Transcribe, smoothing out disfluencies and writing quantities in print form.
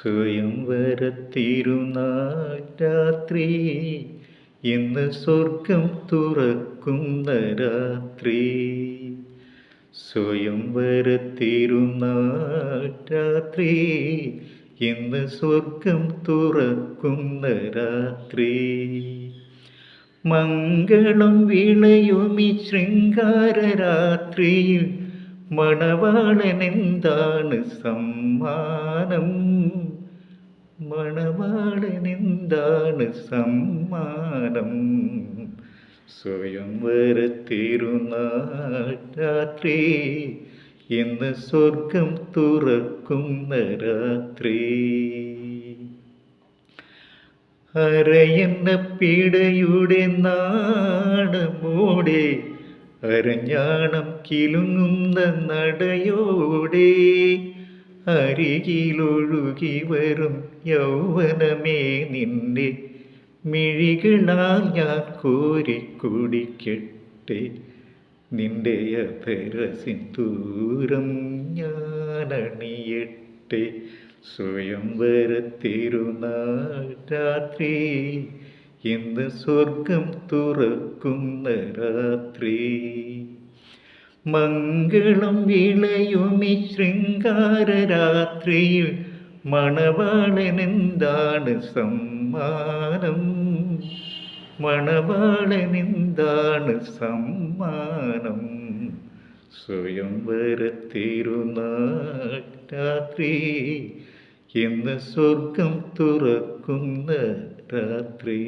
സ്വയംവര തിരുനാൾ രാത്രി, ഇന്ന് സ്വർഗം തുറക്കുന്ന രാത്രി. സ്വയംവര തിരുനാൾ രാത്രി, ഇന്ന് സ്വർഗം തുറക്കുന്ന രാത്രി. മംഗളം വിളയുമി ശൃംഗാര രാത്രിയിൽ മണവാളനെന്താണ് സമ്മാനം? മണവാളനെന്താണ് സമ്മാനം? സ്വയംവര തിരുനാൾ രാത്രി, ഇന്ന് സ്വർഗം തുറക്കുന്ന രാത്രി. അരയെന്ന പിടയുടെ നാണമോടെ, അരഞ്ഞാണം കിലുങ്ങുന്ന നടയോടെ, അരികിലൊഴുകി വരും യൗവനമേ, നിന്നെ മിഴികളാൽ ഞാൻ കോരിക്കുടിക്കട്ടെ. നിന്റെ അധര സിന്ദൂരം ഞാനണിയട്ടെ. സ്വയംവര തിരുനാൾ രാത്രി, ഇന്ന് സ്വർഗം തുറക്കുന്ന രാത്രി. മംഗളം വിളയുമി ശൃംഗാര രാത്രിയിൽ മണവാളനെന്താണ് സമ്മാനം? മണവാളനെന്താണ് സമ്മാനം? സ്വയംവര തിരുനാൾ രാത്രി, ഇന്ന് സ്വർഗം തുറക്കുന്ന രാത്രി.